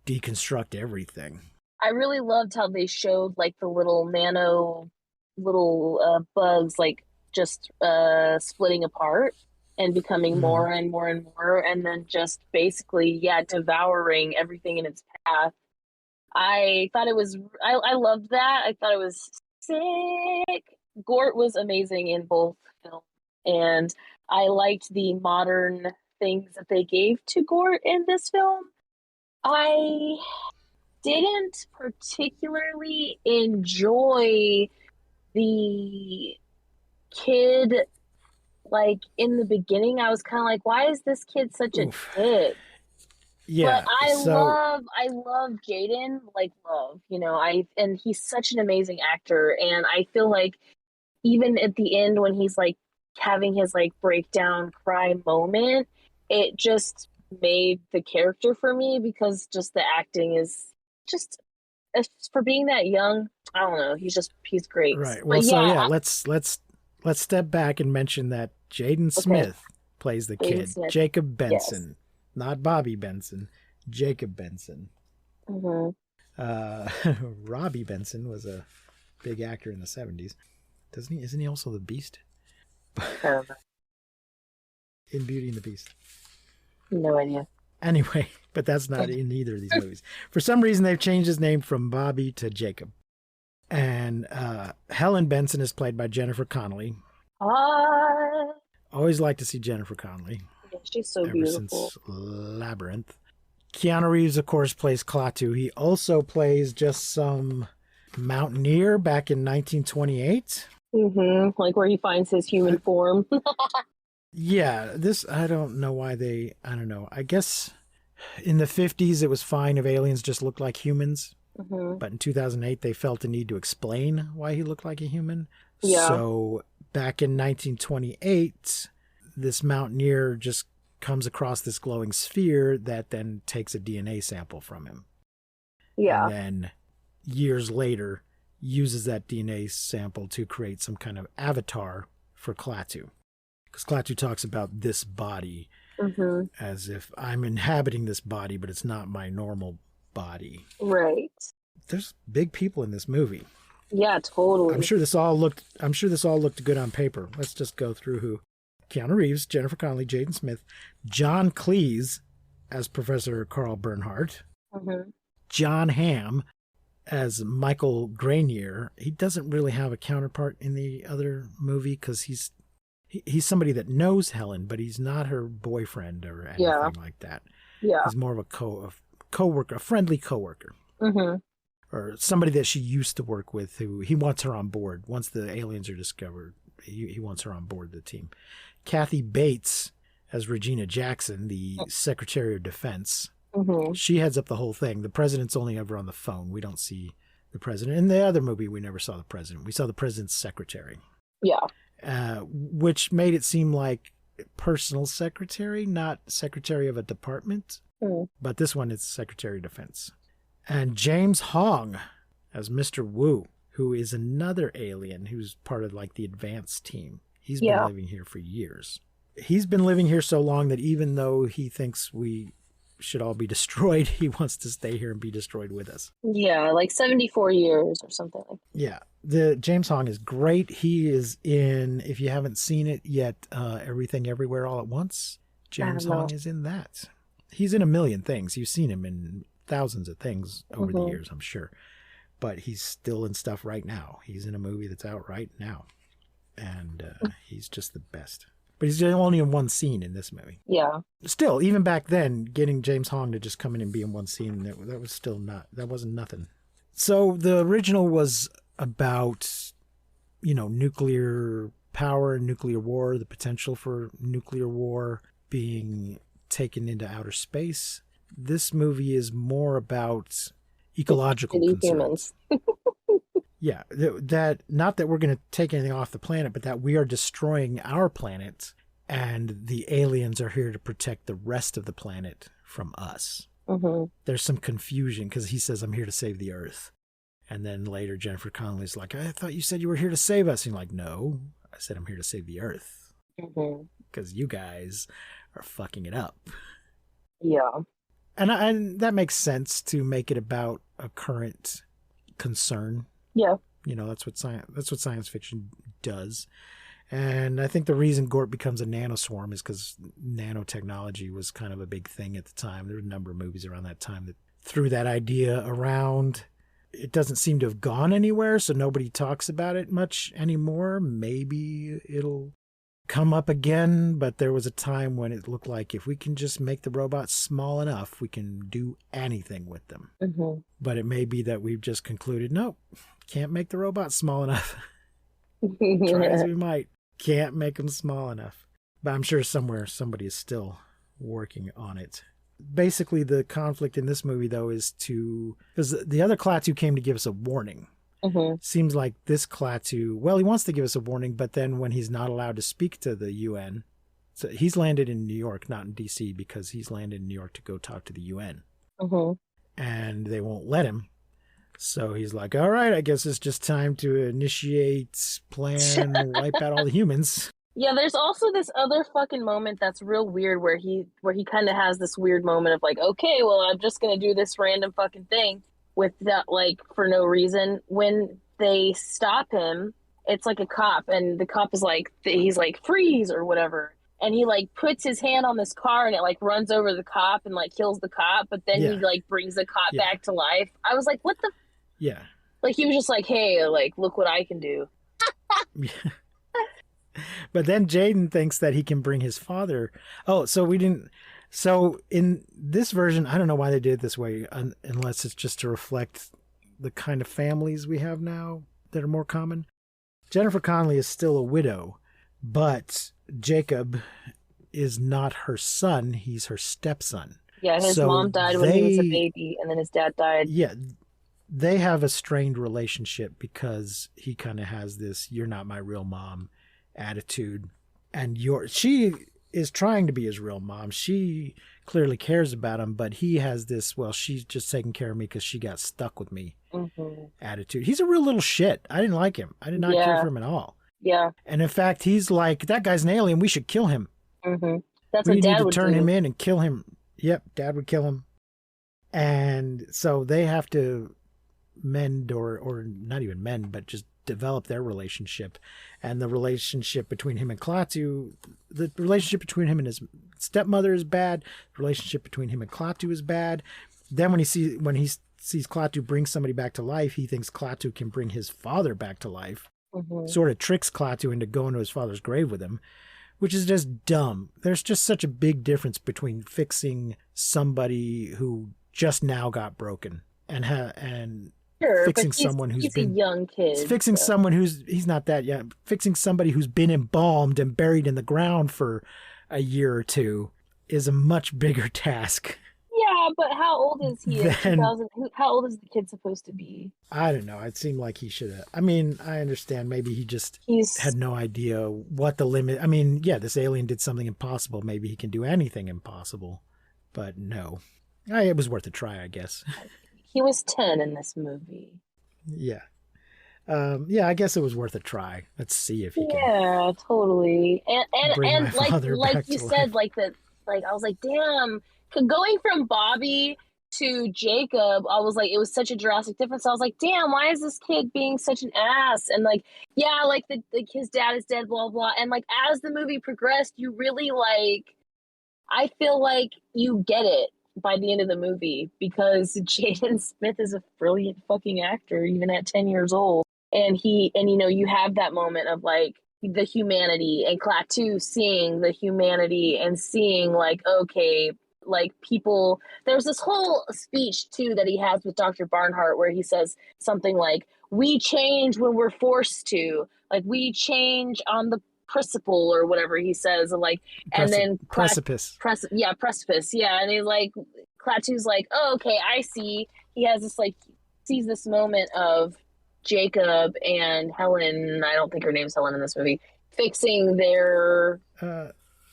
deconstruct everything. I really loved how they showed like the little bugs like just splitting apart and becoming more and more and more, and then just basically devouring everything in its path. I thought it was I loved that. I thought it was sick. Gort was amazing in both films, and I liked the modern things that they gave to Gort in this film. I didn't particularly enjoy the kid, like in the beginning. I was kind of like, why is this kid such a dick? Yeah, but I love Jaden, like love, and he's such an amazing actor, and I feel like even at the end when he's like having his like breakdown cry moment, it just made the character for me, because just the acting is just, for being that young, I don't know, he's great. Right. Well, let's step back and mention that Jaden Smith plays the Jaden kid. Smith. Jacob Benson. Not Bobby Benson. Jacob Benson. Mm-hmm. Robbie Benson was a big actor in the 70s. Doesn't he? Isn't he also the Beast? I don't know. In Beauty and the Beast. No idea. Anyway, but that's not in either of these movies. For some reason, they've changed his name from Bobby to Jacob. And Helen Benson is played by Jennifer Connelly. Always like to see Jennifer Connelly. Yeah, she's so ever beautiful. since Labyrinth. Keanu Reeves, of course, plays Klaatu. He also plays just some mountaineer back in 1928. Mm-hmm. Like where he finds his human form. Yeah, this, I don't know why I don't know. I guess in the 50s it was fine if aliens just looked like humans. Mm-hmm. But in 2008 they felt the need to explain why he looked like a human. Yeah. So back in 1928, this mountaineer just comes across this glowing sphere that then takes a DNA sample from him. Yeah. And then years later uses that DNA sample to create some kind of avatar for Klaatu. Because Klaatu talks about this body Mm-hmm. as if I'm inhabiting this body, but it's not my normal body. Right. There's big people in this movie. Yeah, totally. I'm sure this all looked good on paper. Let's just go through who. Keanu Reeves, Jennifer Connelly, Jaden Smith, John Cleese as Professor Carl Bernhardt, Mm-hmm. John Hamm as Michael Grenier. He doesn't really have a counterpart in the other movie because he's somebody that knows Helen, but he's not her boyfriend or anything like that. Yeah. He's more of a coworker, a friendly coworker. Mm-hmm. Or somebody that she used to work with who he wants her on board. Once the aliens are discovered, he wants her on board the team. Kathy Bates as Regina Jackson, the Secretary of Defense. Mm-hmm. She heads up the whole thing. The president's only ever on the phone. We don't see the president. In the other movie, we never saw the president. We saw the president's secretary. Yeah. Which made it seem like personal secretary, not secretary of a department. Mm. But this one is Secretary of Defense. And James Hong as Mr. Wu, who is another alien who's part of like the advanced team. He's been living here for years. He's been living here so long that even though he thinks we should all be destroyed, he wants to stay here and be destroyed with us. Yeah, like 74 years or something like that. Yeah. The James Hong is great. He is in, if you haven't seen it yet, Everything Everywhere All at Once. James Hong is in that. He's in a million things. You've seen him in thousands of things over the years, I'm sure. But he's still in stuff right now. He's in a movie that's out right now. And he's just the best. But he's only in one scene in this movie. Yeah. Still, even back then, getting James Hong to just come in and be in one scene, that was still not, that wasn't nothing. So the original was about, nuclear power, nuclear war, the potential for nuclear war being taken into outer space. This movie is more about ecological concerns. Humans. Yeah, that not that we're going to take anything off the planet, but that we are destroying our planet and the aliens are here to protect the rest of the planet from us. Mm-hmm. There's some confusion because he says, I'm here to save the Earth. And then later Jennifer Connelly's like, I thought you said you were here to save us. And you're like, no, I said I'm here to save the Earth because you guys are fucking it up. Yeah. And that makes sense to make it about a current concern. Yeah. That's what science fiction does. And I think the reason Gort becomes a nanoswarm is because nanotechnology was kind of a big thing at the time. There were a number of movies around that time that threw that idea around. It doesn't seem to have gone anywhere, so nobody talks about it much anymore. Maybe it'll come up again, but there was a time when it looked like if we can just make the robots small enough, we can do anything with them. Mm-hmm. But it may be that we've just concluded, nope, can't make the robots small enough. Try as we might, can't make them small enough. But I'm sure somewhere somebody is still working on it. Basically, the conflict in this movie, though, is because the other Klaatu came to give us a warning. Mm-hmm. Seems like this Klaatu, well, he wants to give us a warning, but then when he's not allowed to speak to the UN, so he's landed in New York, not in D.C., because he's landed in New York to go talk to the UN. Mm-hmm. And they won't let him. So he's like, all right, I guess it's just time to initiate, plan, wipe out all the humans. Yeah, there's also this other fucking moment that's real weird where he kind of has this weird moment of like, okay, well, I'm just gonna do this random fucking thing with that like for no reason. When they stop him, it's like a cop, and the cop is like, he's like freeze or whatever, and he like puts his hand on this car and it like runs over the cop and like kills the cop, but then Yeah. he like brings the cop Yeah. back to life. I was like, what the? Yeah. Like he was just like, hey, like look what I can do. But then Jaden thinks that he can bring his father. Oh, so we didn't. So in this version, I don't know why they did it this way, unless it's just to reflect the kind of families we have now that are more common. Jennifer Connelly is still a widow, but Jacob is not her son. He's her stepson. Yeah, his So mom died when he was a they- baby, and then his dad died. Yeah, they have a strained relationship because he kind of has this "you're not my real mom" attitude, and she is trying to be his real mom. She clearly cares about him, but he has this, well, she's just taking care of me because she got stuck with me Mm-hmm. attitude. He's a real little shit. I didn't like him. I did not care Yeah. for him at all. Yeah. And in fact, he's like, that guy's an alien. We should kill him. Mm-hmm. That's We what need Dad to would turn do. him in and kill him. Yep, Dad would kill him. And so they have to mend or not even mend, but just develop their relationship. And the relationship between him and Klaatu, the relationship between him and his stepmother is bad. The relationship between him and Klaatu is bad. Then when he sees Klaatu bring somebody back to life, he thinks Klaatu can bring his father back to life. Mm-hmm. Sort of tricks Klaatu into going to his father's grave with him, which is just dumb. There's just such a big difference between fixing somebody who just now got broken and Sure, fixing but he's, someone who's he's been- a young kid. fixing so- someone he's not that young. Fixing somebody who's been embalmed and buried in the ground for a year or two is a much bigger task. Yeah, but how old is he? In Then- 2000? How old is the kid supposed to be? I don't know. It seemed like he should have. I mean, I understand. Maybe he just He's had no idea what the limit. I mean, yeah, this alien did something impossible. Maybe he can do anything impossible, but no. It was worth a try, I guess. he was 10 in this movie. Yeah. Yeah, I guess it was worth a try. Let's see if he can. Yeah, totally. Bring And my like father back you to said, life. I was like, damn, going from Bobby to Jacob, I was like, it was such a drastic difference. I was like, damn, why is this kid being such an ass? And like, yeah, like his dad is dead, blah blah. And like as the movie progressed, you really like, I feel like you get it by the end of the movie because Jaden Smith is a brilliant fucking actor, even at 10 years old. And you have that moment of like the humanity and Klaatu seeing the humanity and seeing like, okay, like people, there's this whole speech too that he has with Dr. Barnhart where he says something like, we change when we're forced to, like we change on the principle or whatever he says. And like, and then Precipice. Precipice. Yeah. And he's like, Klaatu's like, oh, okay, I see. He has this like, sees this moment of Jacob and Helen, I don't think her name's Helen in this movie, fixing their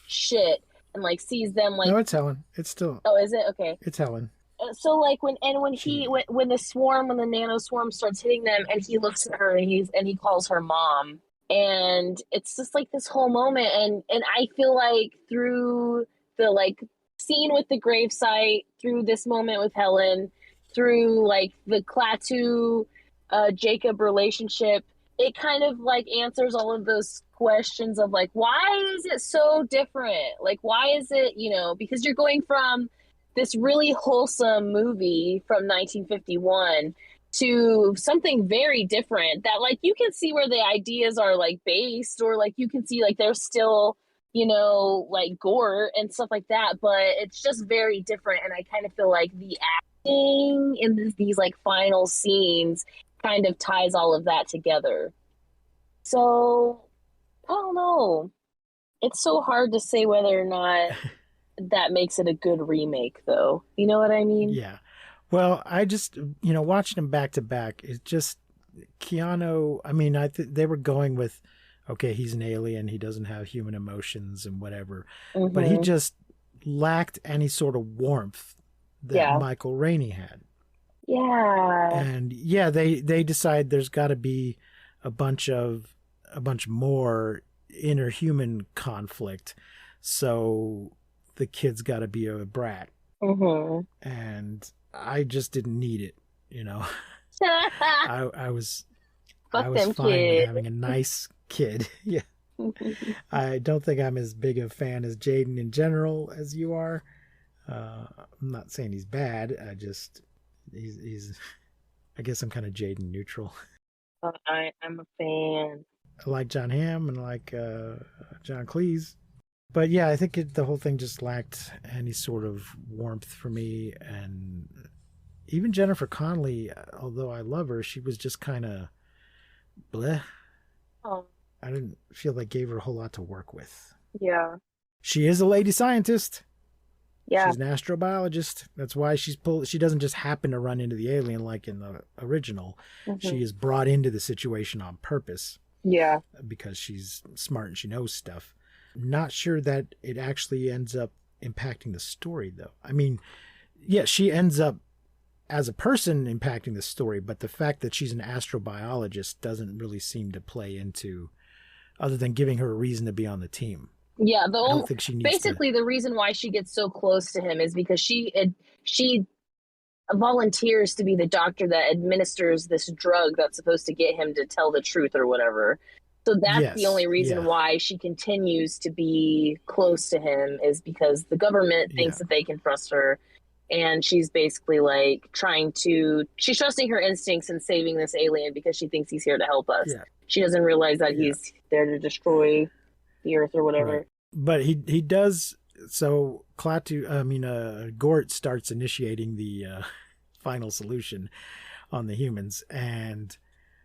shit and like sees them like, No, it's Helen. It's still. oh, is it? Okay. It's Helen. So like when the nano swarm starts hitting them and he looks at her and he calls her mom. And it's just like this whole moment and I feel like through the like scene with the gravesite, through this moment with Helen, through like the Klaatu Jacob relationship, it kind of like answers all of those questions of like, why is it so different? Like, why is it, because you're going from this really wholesome movie from 1951 to something very different that like you can see where the ideas are like based, or like you can see like there's still like gore and stuff like that, but it's just very different. And I kind of feel like the acting in these like final scenes kind of ties all of that together. So I don't know, it's so hard to say whether or not that makes it a good remake though, you know what I mean? Yeah. Well, I just, watching them back to back, it's just Keanu. I mean, they were going with, okay, he's an alien, he doesn't have human emotions and whatever, but he just lacked any sort of warmth that Michael Rainey had. Yeah. And yeah, they decide there's got to be a bunch more inner human conflict. So the kid's got to be a brat. Mm-hmm. And I just didn't need it, I was Fuck I was them fine with kids. having a nice kid. Yeah. I don't think I'm as big a fan as Jaden in general as you are. I'm not saying he's bad. He's I guess I'm kind of Jaden neutral. I'm a fan. I like John Hamm and I like John Cleese. But yeah, I think the whole thing just lacked any sort of warmth for me. And even Jennifer Connelly, although I love her, she was just kind of bleh. Oh, I didn't feel like gave her a whole lot to work with. yeah. She is a lady scientist. Yeah. She's an astrobiologist. That's why she doesn't just happen to run into the alien like in the original. Mhm. She is brought into the situation on purpose Yeah. because she's smart and she knows stuff. Not sure that it actually ends up impacting the story, though. I mean, yeah, she ends up as a person impacting the story, but the fact that she's an astrobiologist doesn't really seem to play into, other than giving her a reason to be on the team. Yeah. I don't think she needs Basically, the reason why she gets so close to him is because she volunteers to be the doctor that administers this drug that's supposed to get him to tell the truth or whatever. So that's Yes, the only reason yeah. why she continues to be close to him, is because the government thinks Yeah. that they can trust her. And she's basically like she's trusting her instincts and saving this alien because she thinks he's here to help us. Yeah. She doesn't realize that Yeah. he's there to destroy the earth or whatever. Right. But he does. So Gort starts initiating the final solution on the humans, and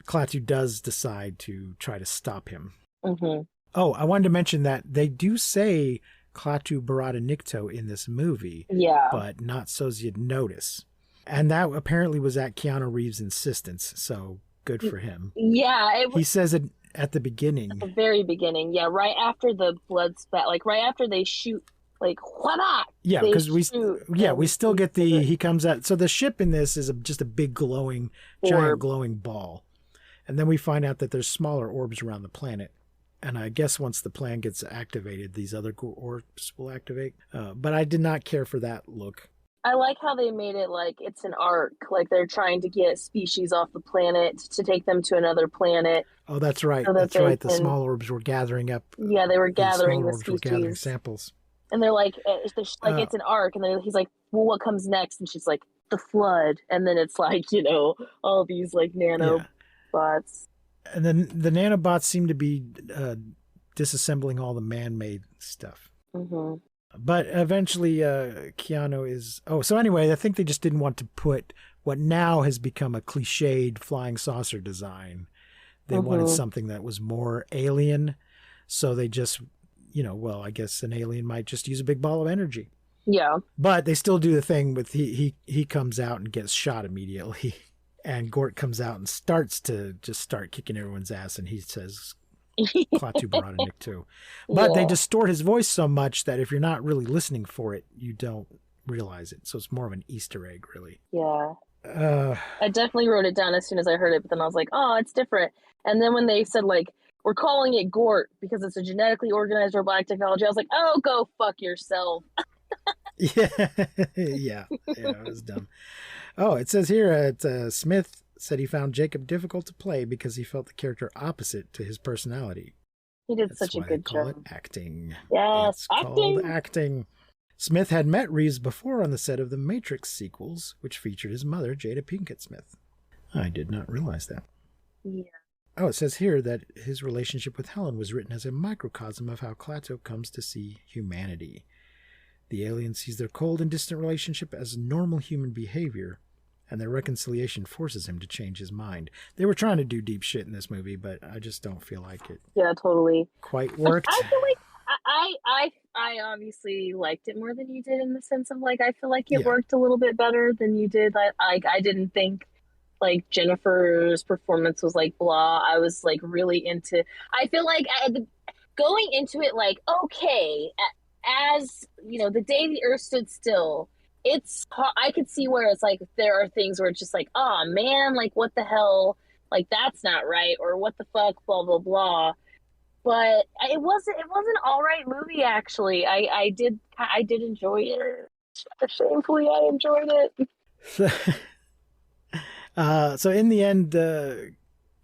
Klaatu does decide to try to stop him. Mm-hmm. Oh, I wanted to mention that they do say Klaatu Barada Nikto in this movie, Yeah. but not so as you'd notice. And that apparently was at Keanu Reeves' insistence, so good for him. Yeah, it He was says it at the beginning. at the very beginning. Yeah, right after the blood spat, like right after they shoot, like what up? Yeah, They because we shoot still get he comes out. So the ship in this is just a big glowing, giant Orb. glowing ball. And then we find out that there's smaller orbs around the planet. And I guess once the plan gets activated, these other orbs will activate. But I did not care for that look. I like how they made it like it's an arc, like they're trying to get species off the planet to take them to another planet. Oh, that's right. So that That's they right. The can- small orbs were gathering up. Yeah, they were gathering small the orbs were gathering species, samples. and they're like, it's an arc, and then he's like, well, what comes next? And she's like, the flood, and then it's like all these like nanobots. Yeah. And then the nanobots seem to be disassembling all the man-made stuff. Mm-hmm. But eventually, Keanu is... Oh, so anyway, I think they just didn't want to put what now has become a cliched flying saucer design. They wanted something that was more alien. So they just, well, I guess an alien might just use a big ball of energy. Yeah. But they still do the thing with he comes out and gets shot immediately. And Gort comes out and starts kicking everyone's ass. And he says... Klaatu Barada Nikto. But they distort his voice so much that if you're not really listening for it, you don't realize it. So it's more of an Easter egg, really. Yeah. I definitely wrote it down as soon as I heard it, but then I was like, oh, it's different. And then when they said, like, we're calling it Gort because it's a genetically organized robotic technology, I was like, oh, go fuck yourself. yeah, it was dumb. Oh, it says here Smith said he found Jacob difficult to play because he felt the character opposite to his personality. He did That's such a why good they call job. it acting. Yes, It's called acting. Smith had met Reeves before on the set of the Matrix sequels, which featured his mother, Jada Pinkett Smith. I did not realize that. Yeah. Oh, it says here that his relationship with Helen was written as a microcosm of how Klaatu comes to see humanity. The alien sees their cold and distant relationship as normal human behavior, and their reconciliation forces him to change his mind. They were trying to do deep shit in this movie, but I just don't feel like it Yeah, totally. quite worked. I feel like I obviously liked it more than you did, in the sense of like I feel like it Yeah. worked a little bit better than you did. I didn't think like Jennifer's performance was like blah. I was like really into. I feel like going into it like okay, as the day the Earth stood still. I could see where it's like there are things where it's just like, oh man, like what the hell, like that's not right, or what the fuck, blah blah blah. but it was an all right movie actually. I did enjoy it. Shamefully, I enjoyed it. So in the end,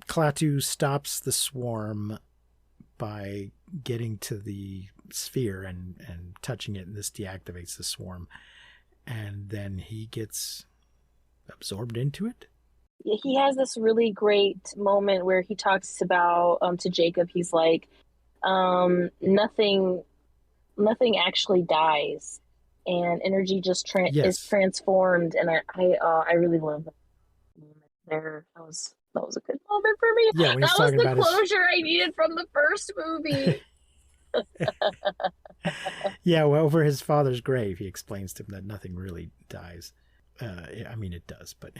Klaatu stops the swarm by getting to the sphere and touching it, and this deactivates the swarm. And then he gets absorbed into it. He has this really great moment where he talks about to Jacob. He's like, nothing actually dies, and energy just is transformed. And I really love that moment there. That was a good moment for me. Yeah, when he's that was talking the about his- closure I needed from the first movie. Yeah, well, over his father's grave, he explains to him that nothing really dies. I mean, it does, but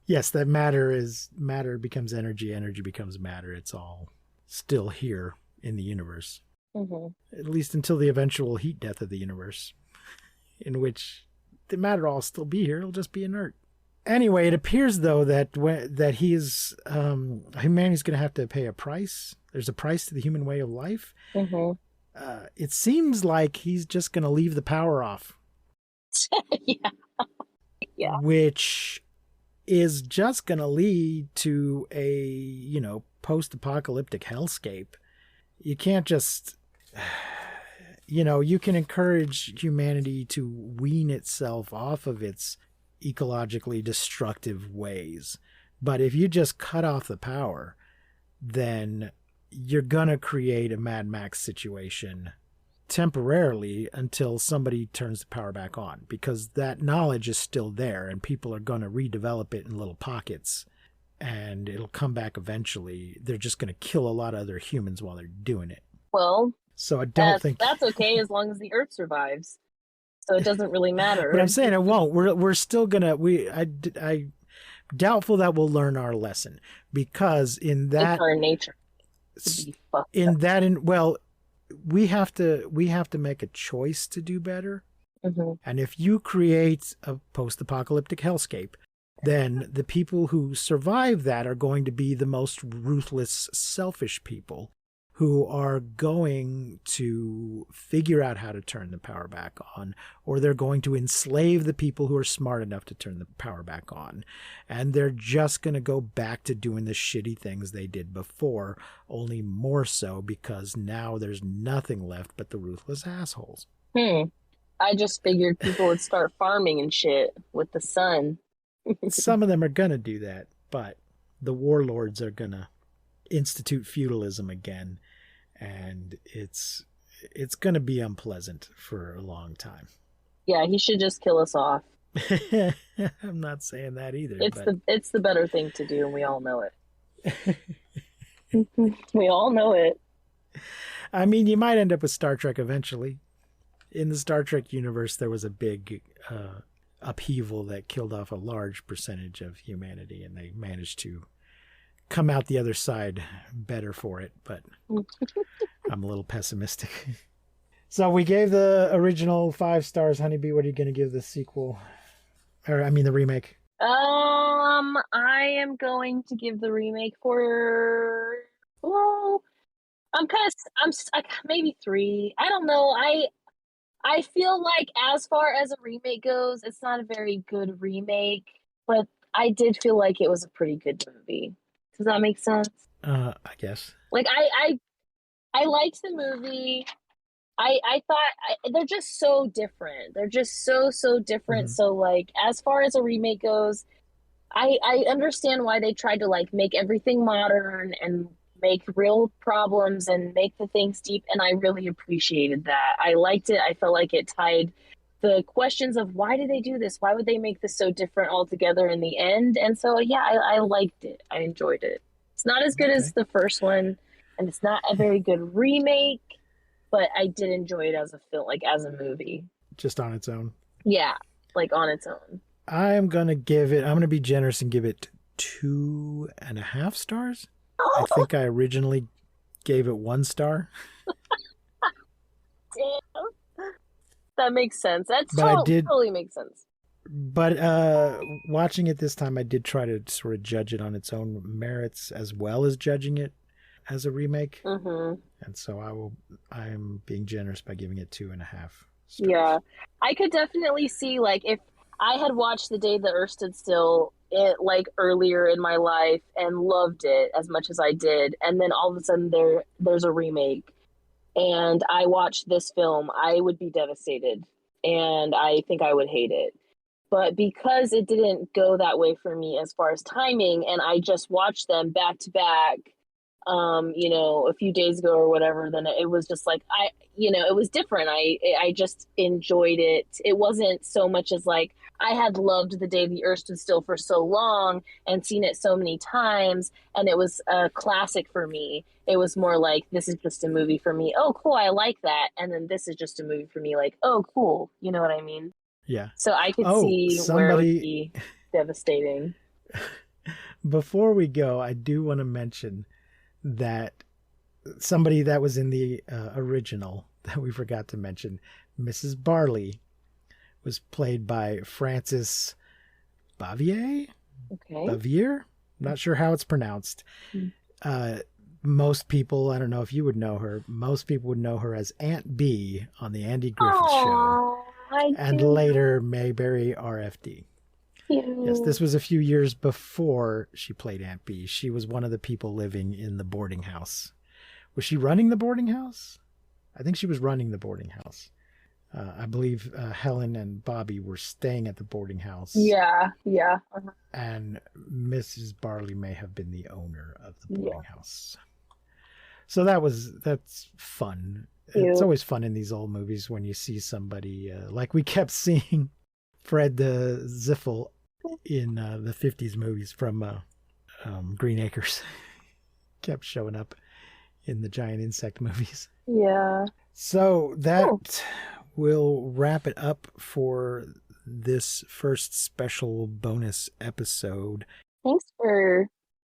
yes, that matter becomes energy, energy becomes matter. It's all still here in the universe, at least until the eventual heat death of the universe, in which the matter will all still be here. It'll just be inert. Anyway, it appears though that humanity's going to have to pay a price. There's a price to the human way of life. It seems like he's just going to leave the power off. Yeah. Which is just going to lead to a, post-apocalyptic hellscape. You can't just, you can encourage humanity to wean itself off of its ecologically destructive ways. But if you just cut off the power, then you're going to create a Mad Max situation temporarily until somebody turns the power back on, because that knowledge is still there and people are going to redevelop it in little pockets and it'll come back eventually. They're just going to kill a lot of other humans while they're doing it. Well, so I don't think that's okay as long as the Earth survives. So it doesn't really matter. But I'm saying it won't. We're still gonna. I doubtful that we'll learn our lesson, because in that it's our nature. We have to make a choice to do better. Mm-hmm. And if you create a post-apocalyptic hellscape, then the people who survive that are going to be the most ruthless, selfish people who are going to figure out how to turn the power back on, or they're going to enslave the people who are smart enough to turn the power back on. And they're just going to go back to doing the shitty things they did before, only more so because now there's nothing left but the ruthless assholes. I just figured people would start farming and shit with the sun. Some of them are going to do that, but the warlords are going to institute feudalism again, and it's going to be unpleasant for a long time. Yeah, he should just kill us off. I'm not saying that either. It's the better thing to do, and we all know it. We all know it. I mean, you might end up with Star Trek eventually. In the Star Trek universe, there was a big upheaval that killed off a large percentage of humanity, and they managed to come out the other side better for it, but I'm a little pessimistic. So we gave the original 5 stars. Honeybee, what are you going to give the sequel? Or I mean the remake? I am going to give the remake I'm maybe 3. I don't know. I feel like as far as a remake goes, it's not a very good remake, but I did feel like it was a pretty good movie. Does that make sense? I guess. Like I liked the movie. I thought they're just so different. They're just so different. Mm-hmm. So like as far as a remake goes, I understand why they tried to like make everything modern and make real problems and make the things deep, and I really appreciated that. I liked it. I felt like it tied the questions of why did they do this? Why would they make this so different altogether in the end? And so, yeah, I liked it. I enjoyed it. It's not as good as the first one, and it's not a very good remake, but I did enjoy it as a film, like as a movie. Just on its own? Yeah, like on its own. I'm going to be generous and give it 2.5 stars. I think I originally gave it 1 star. Damn. That makes sense. Totally makes sense. But watching it this time, I did try to sort of judge it on its own merits as well as judging it as a remake. Mm-hmm. And so I'm being generous by giving it 2.5 stars. Yeah, I could definitely see, like, if I had watched The Day the Earth Stood Still like earlier in my life and loved it as much as I did, and then all of a sudden there's a remake, and I watched this film, I would be devastated, and I think I would hate it. But because it didn't go that way for me as far as timing, and I just watched them back to back, a few days ago or whatever, then it was just like, it was different. I just enjoyed it. It wasn't so much as like, I had loved The Day the Earth Stood Still for so long and seen it so many times, and it was a classic for me. It was more like, this is just a movie for me. Oh, cool, I like that. And then this is just a movie for me, like, oh, cool. You know what I mean? Yeah. So I could see where it would be devastating. Before we go, I do want to mention that somebody that was in the original that we forgot to mention, Mrs. Barley, was played by Frances Bavier. Okay. Bavier? I'm not sure how it's pronounced. Most people, I don't know if you would know her, most people would know her as Aunt B on the Andy Griffith Show. And later Mayberry RFD. Yes, this was a few years before she played Aunt B. She was one of the people living in the boarding house. Was she running the boarding house? I think she was running the boarding house. I believe Helen and Bobby were staying at the boarding house. Yeah. Uh-huh. And Mrs. Barley may have been the owner of the boarding house. So that's fun. It's always fun in these old movies when you see somebody, like we kept seeing Fred Ziffel in the 50s movies from Green Acres. Kept showing up in the giant insect movies. Yeah. So that will wrap it up for this first special bonus episode. Thanks for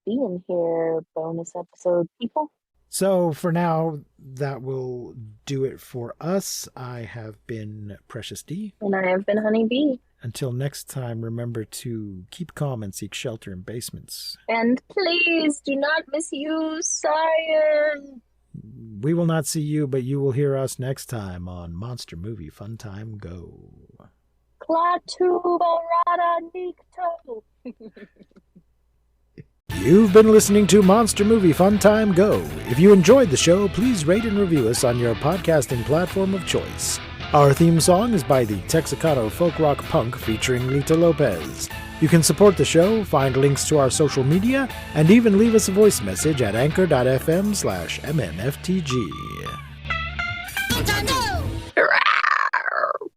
being here, bonus episode people. So for now, that will do it for us. I have been Precious D. And I have been Honey Bee. Until next time, remember to keep calm and seek shelter in basements. And please do not misuse science. We will not see you, but you will hear us next time on Monster Movie Fun Time Go. Klaatu Barada Nikto. You've been listening to Monster Movie Fun Time Go. If you enjoyed the show, please rate and review us on your podcasting platform of choice. Our theme song is by the Texacato Folk Rock Punk featuring Lita Lopez. You can support the show, find links to our social media, and even leave us a voice message at anchor.fm/MMFTG.